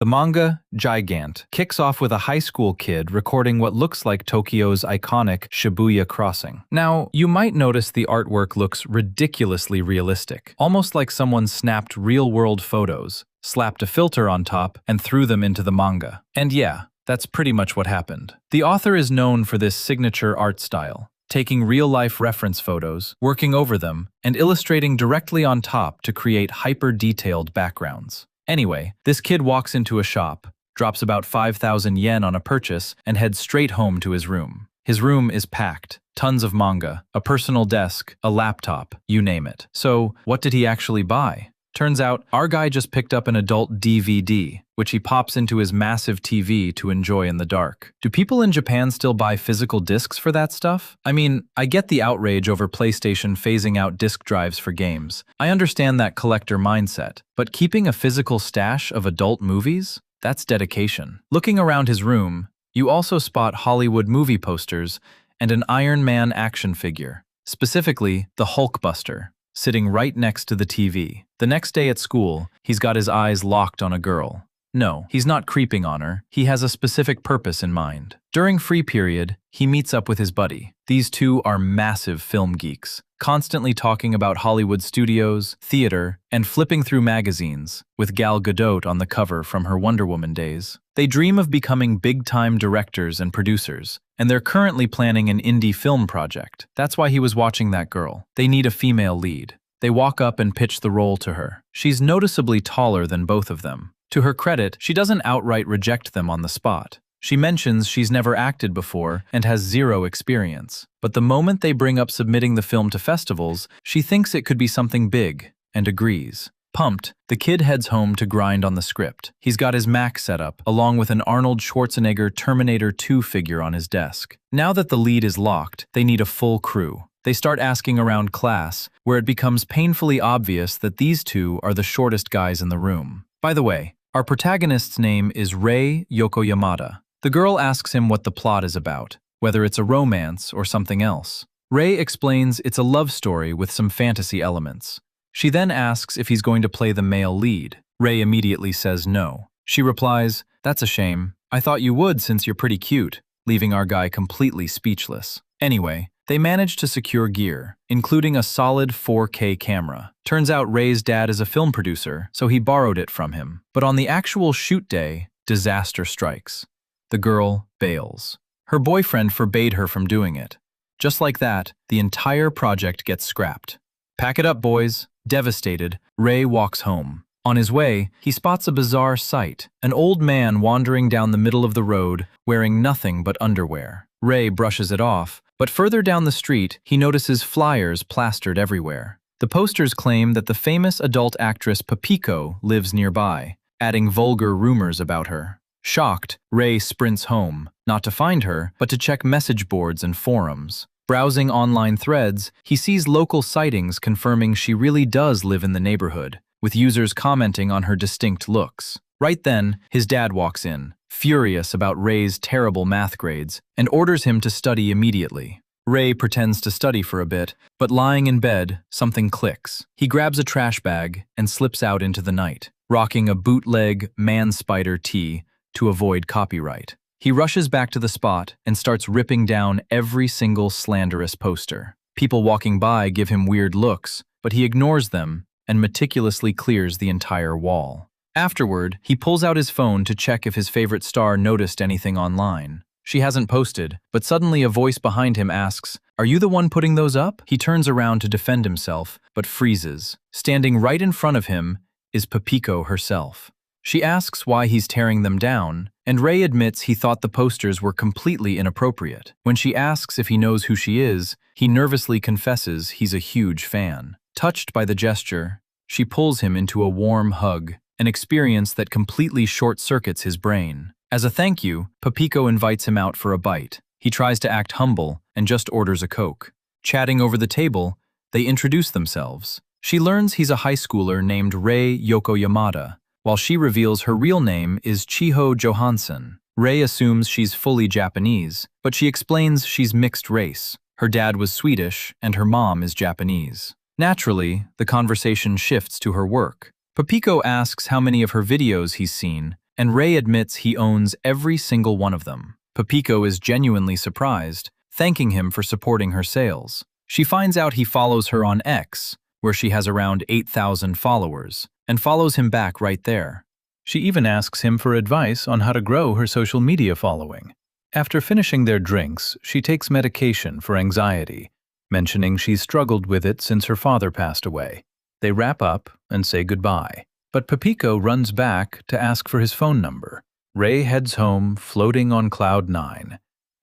The manga, Gigant, kicks off with a high school kid recording what looks like Tokyo's iconic Shibuya crossing. Now, you might notice the artwork looks ridiculously realistic, almost like someone snapped real-world photos, slapped a filter on top, and threw them into the manga. And yeah, that's pretty much what happened. The author is known for this signature art style, taking real-life reference photos, working over them, and illustrating directly on top to create hyper-detailed backgrounds. Anyway, this kid walks into a shop, drops about 5,000 yen on a purchase, and heads straight home to his room. His room is packed, tons of manga, a personal desk, a laptop, you name it. So, what did he actually buy? Turns out, our guy just picked up an adult DVD, which he pops into his massive TV to enjoy in the dark. Do people in Japan still buy physical discs for that stuff? I mean, I get the outrage over PlayStation phasing out disc drives for games. I understand that collector mindset, but keeping a physical stash of adult movies? That's dedication. Looking around his room, you also spot Hollywood movie posters and an Iron Man action figure, specifically the Hulkbuster, sitting right next to the TV. The next day at school, he's got his eyes locked on a girl. No, he's not creeping on her. He has a specific purpose in mind. During free period, he meets up with his buddy. These two are massive film geeks, constantly talking about Hollywood studios, theater, and flipping through magazines, with Gal Gadot on the cover from her Wonder Woman days. They dream of becoming big-time directors and producers, and they're currently planning an indie film project. That's why he was watching that girl. They need a female lead. They walk up and pitch the role to her. She's noticeably taller than both of them. To her credit, she doesn't outright reject them on the spot. She mentions she's never acted before and has zero experience. But the moment they bring up submitting the film to festivals, she thinks it could be something big and agrees. Pumped, the kid heads home to grind on the script. He's got his Mac set up, along with an Arnold Schwarzenegger Terminator 2 figure on his desk. Now that the lead is locked, they need a full crew. They start asking around class, where it becomes painfully obvious that these two are the shortest guys in the room. By the way, our protagonist's name is Rei Yokoyamada. The girl asks him what the plot is about, whether it's a romance or something else. Rei explains it's a love story with some fantasy elements. She then asks if he's going to play the male lead. Rei immediately says no. She replies, "That's a shame. I thought you would since you're pretty cute," leaving our guy completely speechless. Anyway, they manage to secure gear, including a solid 4K camera. Turns out Rei's dad is a film producer, so he borrowed it from him. But on the actual shoot day, disaster strikes. The girl bails. Her boyfriend forbade her from doing it. Just like that, the entire project gets scrapped. Pack it up, boys. Devastated, Rei walks home. On his way, he spots a bizarre sight, an old man wandering down the middle of the road wearing nothing but underwear. Rei brushes it off, but further down the street, he notices flyers plastered everywhere. The posters claim that the famous adult actress Papiko lives nearby, adding vulgar rumors about her. Shocked, Rei sprints home, not to find her, but to check message boards and forums. Browsing online threads, he sees local sightings confirming she really does live in the neighborhood, with users commenting on her distinct looks. Right then, his dad walks in, furious about Rei's terrible math grades, and orders him to study immediately. Rei pretends to study for a bit, but lying in bed, something clicks. He grabs a trash bag and slips out into the night, rocking a bootleg man-spider tee to avoid copyright. He rushes back to the spot and starts ripping down every single slanderous poster. People walking by give him weird looks, but he ignores them and meticulously clears the entire wall. Afterward, he pulls out his phone to check if his favorite star noticed anything online. She hasn't posted, but suddenly a voice behind him asks, "Are you the one putting those up?" He turns around to defend himself, but freezes. Standing right in front of him is Papiko herself. She asks why he's tearing them down, and Rei admits he thought the posters were completely inappropriate. When she asks if he knows who she is, he nervously confesses he's a huge fan. Touched by the gesture, she pulls him into a warm hug, an experience that completely short-circuits his brain. As a thank you, Papiko invites him out for a bite. He tries to act humble and just orders a Coke. Chatting over the table, they introduce themselves. She learns he's a high schooler named Rei Yokoyamada, while she reveals her real name is Chiho Johansson. Rei assumes she's fully Japanese, but she explains she's mixed race. Her dad was Swedish, and her mom is Japanese. Naturally, the conversation shifts to her work. Papiko asks how many of her videos he's seen, and Ray admits he owns every single one of them. Papiko is genuinely surprised, thanking him for supporting her sales. She finds out he follows her on X, where she has around 8,000 followers, and follows him back right there. She even asks him for advice on how to grow her social media following. After finishing their drinks, she takes medication for anxiety, mentioning she's struggled with it since her father passed away. They wrap up and say goodbye, but Papiko runs back to ask for his phone number. Ray heads home, floating on cloud 9,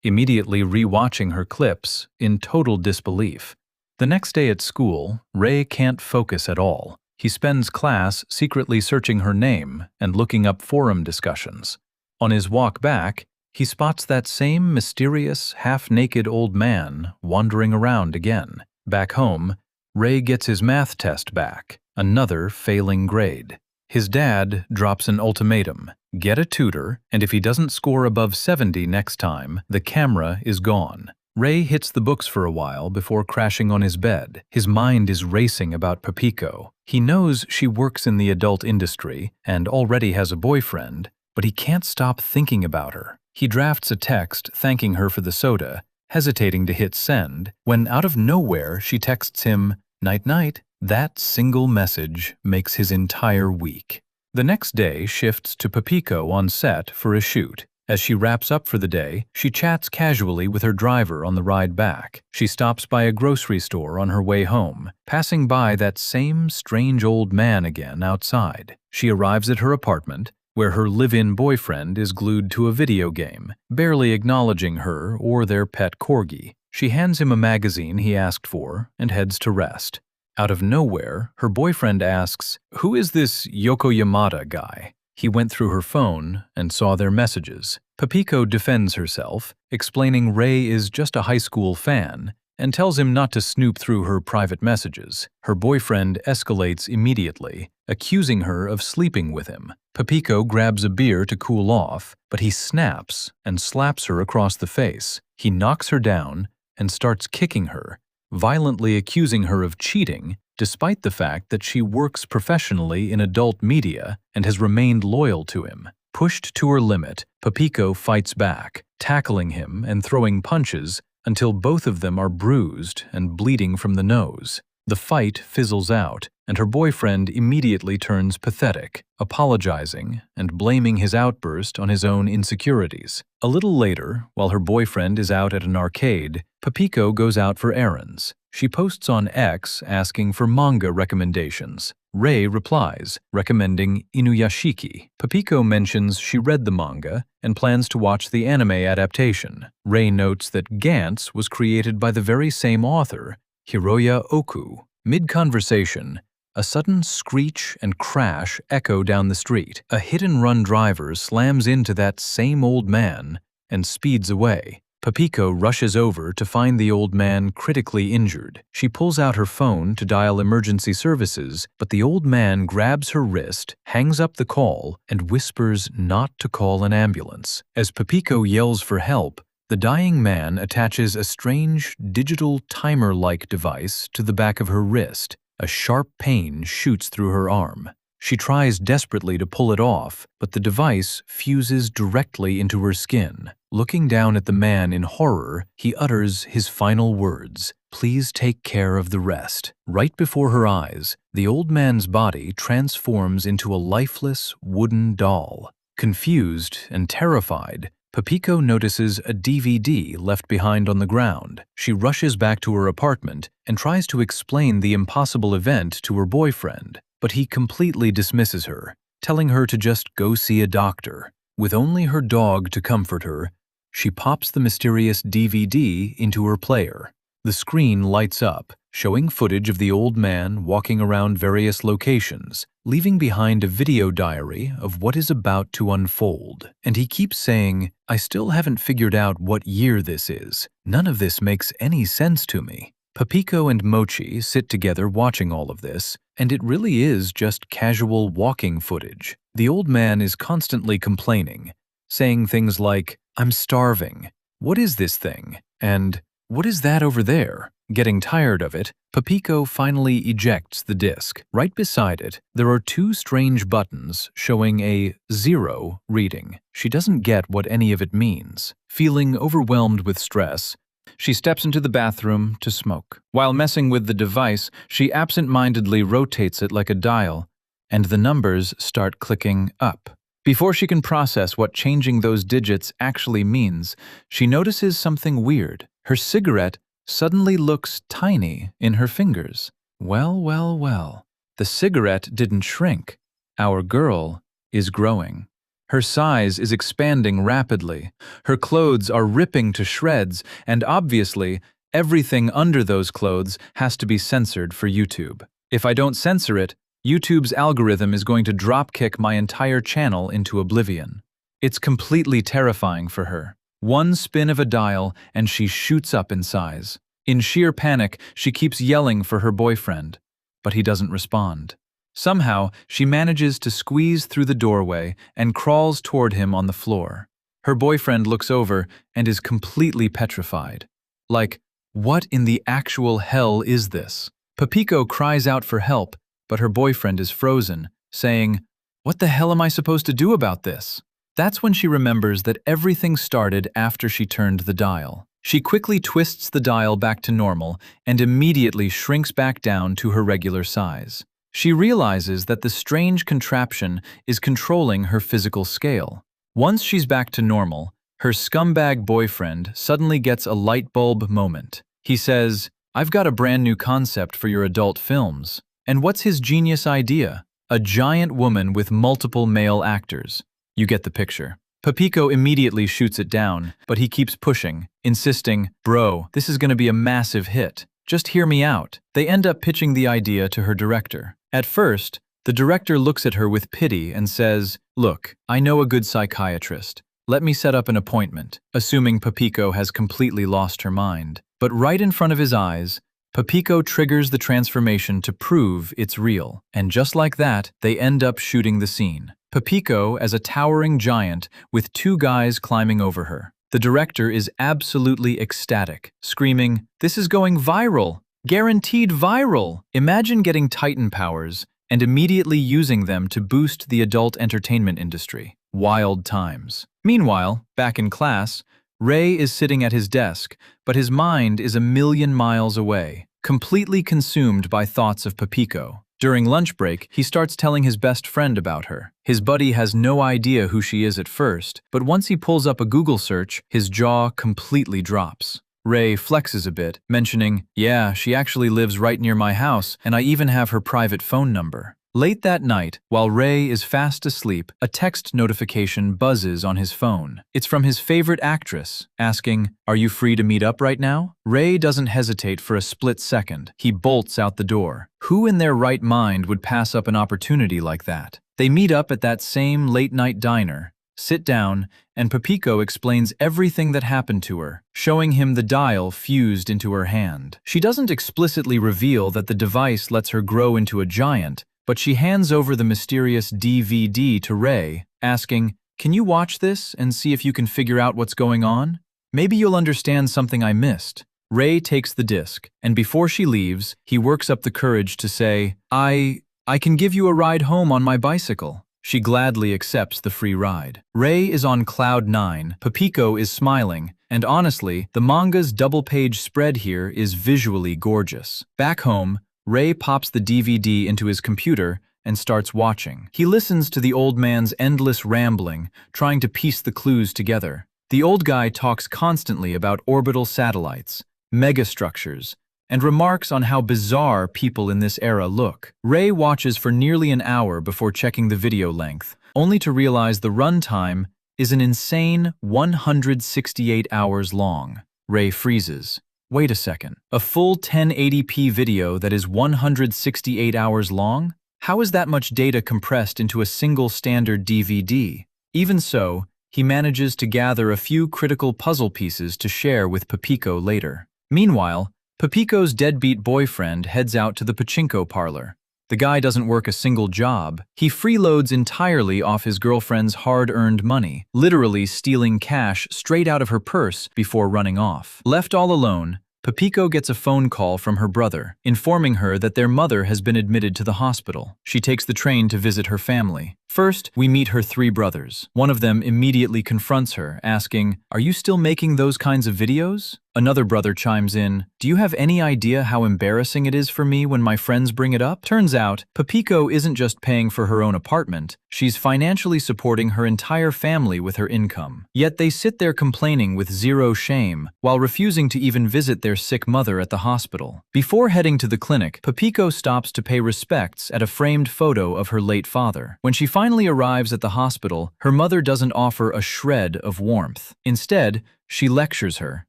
immediately re-watching her clips in total disbelief. The next day at school, Ray can't focus at all. He spends class secretly searching her name and looking up forum discussions. On his walk back, he spots that same mysterious, half-naked old man wandering around again. Back home, Ray gets his math test back, another failing grade. His dad drops an ultimatum: get a tutor, and if he doesn't score above 70 next time, the camera is gone. Ray hits the books for a while before crashing on his bed. His mind is racing about Papiko. He knows she works in the adult industry and already has a boyfriend, but he can't stop thinking about her. He drafts a text thanking her for the soda, hesitating to hit send, when out of nowhere she texts him, "Night-night." That single message makes his entire week. The next day shifts to Papiko on set for a shoot. As she wraps up for the day, she chats casually with her driver on the ride back. She stops by a grocery store on her way home, passing by that same strange old man again outside. She arrives at her apartment, where her live-in boyfriend is glued to a video game, barely acknowledging her or their pet corgi. She hands him a magazine he asked for and heads to rest. Out of nowhere, her boyfriend asks, "Who is this Yoko Yamada guy?" He went through her phone and saw their messages. Papiko defends herself, explaining Ray is just a high school fan, and tells him not to snoop through her private messages. Her boyfriend escalates immediately, accusing her of sleeping with him. Papiko grabs a beer to cool off, but he snaps and slaps her across the face. He knocks her down and starts kicking her, violently accusing her of cheating, despite the fact that she works professionally in adult media and has remained loyal to him. Pushed to her limit, Papiko fights back, tackling him and throwing punches until both of them are bruised and bleeding from the nose. The fight fizzles out, and her boyfriend immediately turns pathetic, apologizing and blaming his outburst on his own insecurities. A little later, while her boyfriend is out at an arcade, Papiko goes out for errands. She posts on X asking for manga recommendations. Ray replies, recommending Inuyashiki. Papiko mentions she read the manga and plans to watch the anime adaptation. Ray notes that Gantz was created by the very same author, Hiroya Oku. Mid-conversation, a sudden screech and crash echo down the street. A hit-and-run driver slams into that same old man and speeds away. Papiko rushes over to find the old man critically injured. She pulls out her phone to dial emergency services, but the old man grabs her wrist, hangs up the call, and whispers not to call an ambulance. As Papiko yells for help, the dying man attaches a strange, digital timer-like device to the back of her wrist. A sharp pain shoots through her arm. She tries desperately to pull it off, but the device fuses directly into her skin. Looking down at the man in horror, he utters his final words, "Please take care of the rest." Right before her eyes, the old man's body transforms into a lifeless wooden doll. Confused and terrified, Papiko notices a DVD left behind on the ground. She rushes back to her apartment and tries to explain the impossible event to her boyfriend, but he completely dismisses her, telling her to just go see a doctor. With only her dog to comfort her, she pops the mysterious DVD into her player. The screen lights up, showing footage of the old man walking around various locations, leaving behind a video diary of what is about to unfold. And he keeps saying, "I still haven't figured out what year this is. None of this makes any sense to me." Papiko and Mochi sit together watching all of this, and it really is just casual walking footage. The old man is constantly complaining, saying things like, "I'm starving. What is this thing?" and What is that over there? Getting tired of it, Papiko finally ejects the disc. Right beside it, there are two strange buttons showing a 0 reading. She doesn't get what any of it means. Feeling overwhelmed with stress, she steps into the bathroom to smoke. While messing with the device, she absent-mindedly rotates it like a dial, and the numbers start clicking up. Before she can process what changing those digits actually means, she notices something weird. Her cigarette suddenly looks tiny in her fingers. Well, well, well. The cigarette didn't shrink. Our girl is growing. Her size is expanding rapidly. Her clothes are ripping to shreds, and obviously, everything under those clothes has to be censored for YouTube. If I don't censor it, YouTube's algorithm is going to dropkick my entire channel into oblivion. It's completely terrifying for her. One spin of a dial and she shoots up in size. In sheer panic, she keeps yelling for her boyfriend, but he doesn't respond. Somehow, she manages to squeeze through the doorway and crawls toward him on the floor. Her boyfriend looks over and is completely petrified. Like, what in the actual hell is this? Papiko cries out for help, but her boyfriend is frozen, saying, "What the hell am I supposed to do about this?" That's when she remembers that everything started after she turned the dial. She quickly twists the dial back to normal and immediately shrinks back down to her regular size. She realizes that the strange contraption is controlling her physical scale. Once she's back to normal, her scumbag boyfriend suddenly gets a light bulb moment. He says, "I've got a brand new concept for your adult films." And what's his genius idea? A giant woman with multiple male actors. You get the picture. Papiko immediately shoots it down, but he keeps pushing, insisting, "Bro, this is going to be a massive hit. Just hear me out." They end up pitching the idea to her director. At first, the director looks at her with pity and says, "Look, I know a good psychiatrist. Let me set up an appointment," assuming Papiko has completely lost her mind. But right in front of his eyes, Papiko triggers the transformation to prove it's real. And just like that, they end up shooting the scene. Papiko as a towering giant with two guys climbing over her. The director is absolutely ecstatic, screaming, "This is going viral! Guaranteed viral!" Imagine getting Titan powers and immediately using them to boost the adult entertainment industry. Wild times. Meanwhile, back in class, Ray is sitting at his desk, but his mind is a million miles away, completely consumed by thoughts of Papiko. During lunch break, he starts telling his best friend about her. His buddy has no idea who she is at first, but once he pulls up a Google search, his jaw completely drops. Ray flexes a bit, mentioning, "Yeah, she actually lives right near my house, and I even have her private phone number." Late that night, while Ray is fast asleep, a text notification buzzes on his phone. It's from his favorite actress, asking, "Are you free to meet up right now?" Ray doesn't hesitate for a split second. He bolts out the door. Who in their right mind would pass up an opportunity like that? They meet up at that same late-night diner, sit down, and Papiko explains everything that happened to her, showing him the dial fused into her hand. She doesn't explicitly reveal that the device lets her grow into a giant, but she hands over the mysterious DVD to Ray, asking, "Can you watch this and see if you can figure out what's going on? Maybe you'll understand something I missed." Ray takes the disc, and before she leaves, he works up the courage to say, I can give you a ride home on my bicycle." She gladly accepts the free ride. Ray is on cloud 9, Papiko is smiling, and honestly, the manga's double-page spread here is visually gorgeous. Back home, Ray pops the DVD into his computer and starts watching. He listens to the old man's endless rambling, trying to piece the clues together. The old guy talks constantly about orbital satellites, megastructures, and remarks on how bizarre people in this era look. Ray watches for nearly an hour before checking the video length, only to realize the runtime is an insane 168 hours long. Ray freezes. Wait a second, a full 1080p video that is 168 hours long? How is that much data compressed into a single standard DVD? Even so, he manages to gather a few critical puzzle pieces to share with Papiko later. Meanwhile, Papiko's deadbeat boyfriend heads out to the pachinko parlor. The guy doesn't work a single job. He freeloads entirely off his girlfriend's hard-earned money, literally stealing cash straight out of her purse before running off. Left all alone, Papiko gets a phone call from her brother, informing her that their mother has been admitted to the hospital. She takes the train to visit her family. First, we meet her 3 brothers. One of them immediately confronts her, asking, "Are you still making those kinds of videos?" Another brother chimes in, "Do you have any idea how embarrassing it is for me when my friends bring it up?" Turns out, Papiko isn't just paying for her own apartment, she's financially supporting her entire family with her income. Yet they sit there complaining with zero shame, while refusing to even visit their sick mother at the hospital. Before heading to the clinic, Papiko stops to pay respects at a framed photo of her late father. When she finally arrives at the hospital, her mother doesn't offer a shred of warmth. Instead, she lectures her,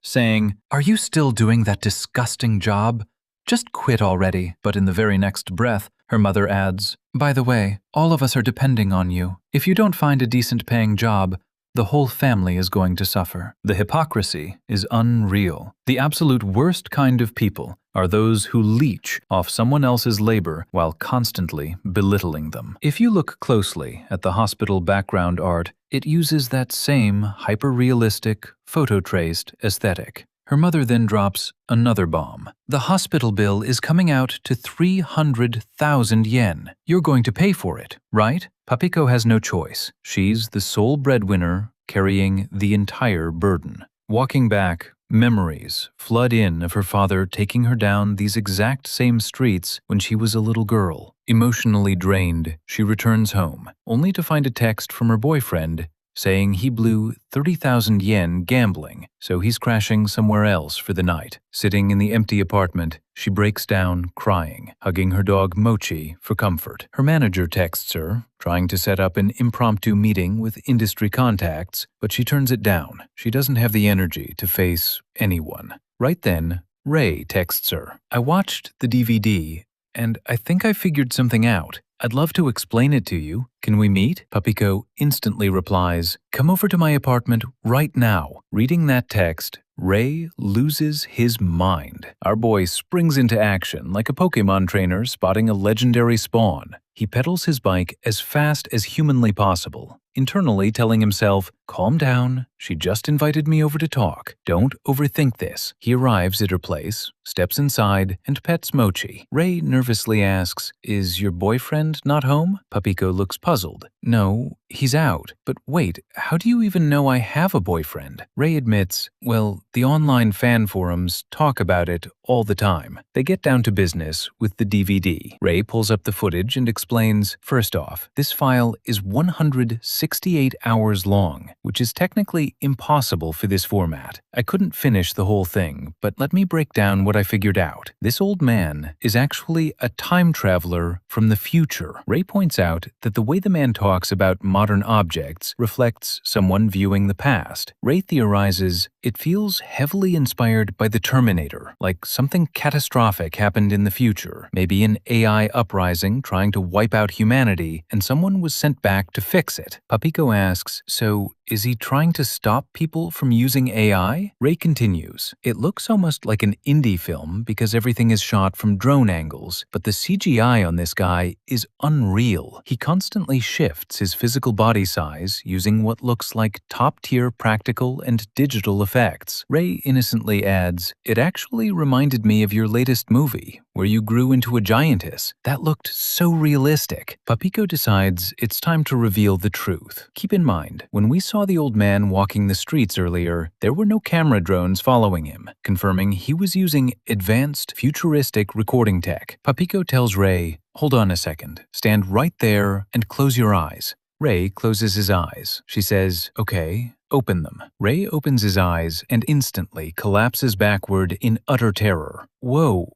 saying, "Are you still doing that disgusting job? Just quit already." But in the very next breath, her mother adds, "By the way, all of us are depending on you. If you don't find a decent paying job, the whole family is going to suffer." The hypocrisy is unreal. The absolute worst kind of people are those who leech off someone else's labor while constantly belittling them. If you look closely at the hospital background art, it uses that same hyper-realistic, photo-traced aesthetic. Her mother then drops another bomb. "The hospital bill is coming out to 300,000 yen. You're going to pay for it, right?" Papiko has no choice. She's the sole breadwinner carrying the entire burden. Walking back, memories flood in of her father taking her down these exact same streets when she was a little girl. Emotionally drained, she returns home, only to find a text from her boyfriend saying he blew 30,000 yen gambling, so he's crashing somewhere else for the night. Sitting in the empty apartment, she breaks down crying, hugging her dog Mochi for comfort. Her manager texts her, trying to set up an impromptu meeting with industry contacts, but she turns it down. She doesn't have the energy to face anyone. Right then, Ray texts her, "I watched the DVD, and I think I figured something out. I'd love to explain it to you. Can we meet?" Papiko instantly replies, "Come over to my apartment right now." Reading that text, Ray loses his mind. Our boy springs into action like a Pokemon trainer spotting a legendary spawn. He pedals his bike as fast as humanly possible, internally telling himself, "Calm down, she just invited me over to talk. Don't overthink this." He arrives at her place, steps inside, and pets Mochi. Ray nervously asks, "Is your boyfriend not home?" Papiko looks puzzled. "No, he's out. But wait, how do you even know I have a boyfriend?" Ray admits, "Well, the online fan forums talk about it all the time." They get down to business with the DVD. Ray pulls up the footage and explains, "First off, this file is 168 hours long, which is technically impossible for this format. I couldn't finish the whole thing, but let me break down what I figured out. This old man is actually a time traveler from the future." Ray points out that the way the man talks about modern objects reflects someone viewing the past. Ray theorizes it feels heavily inspired by the Terminator, like something catastrophic happened in the future, maybe an AI uprising trying to wipe out humanity, and someone was sent back to fix it. Papiko asks, "So is he trying to stop people from using AI?" Ray continues, "It looks almost like an indie film because everything is shot from drone angles, but the CGI on this guy is unreal. He constantly shifts his physical body size using what looks like top-tier practical and digital effects." Ray innocently adds, "It actually reminded me of your latest movie, where you grew into a giantess. That looked so realistic." Papiko decides it's time to reveal the truth. Keep in mind, when we saw the old man walking the streets earlier, there were no camera drones following him, confirming he was using advanced, futuristic recording tech. Papiko tells Ray, "Hold on a second. Stand right there and close your eyes." Ray closes his eyes. She says, "Okay, open them." Ray opens his eyes and instantly collapses backward in utter terror. Whoa,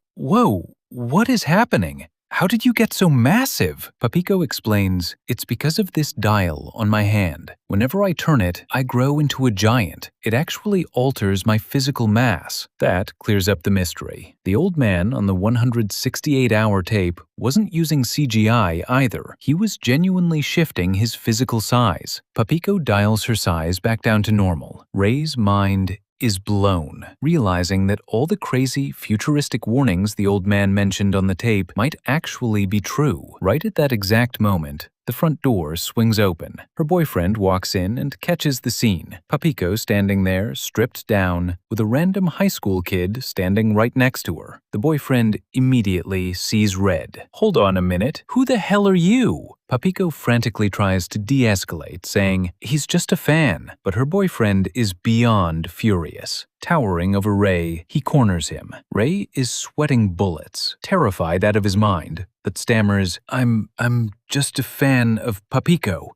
what is happening? How did you get so massive?" Papiko explains, "It's because of this dial on my hand. Whenever I turn it, I grow into a giant. It actually alters my physical mass." That clears up the mystery. The old man on the 168-hour tape wasn't using CGI either. He was genuinely shifting his physical size. Papiko dials her size back down to normal. Ray's mind is blown, realizing that all the crazy, futuristic warnings the old man mentioned on the tape might actually be true. Right at that exact moment, the front door swings open. Her boyfriend walks in and catches the scene. Papiko standing there, stripped down, with a random high school kid standing right next to her. The boyfriend immediately sees red. "Hold on a minute, who the hell are you?" Papiko frantically tries to de-escalate, saying he's just a fan, but her boyfriend is beyond furious. Towering over Ray, he corners him. Ray is sweating bullets, terrified out of his mind, but stammers, I'm just a fan of Papiko.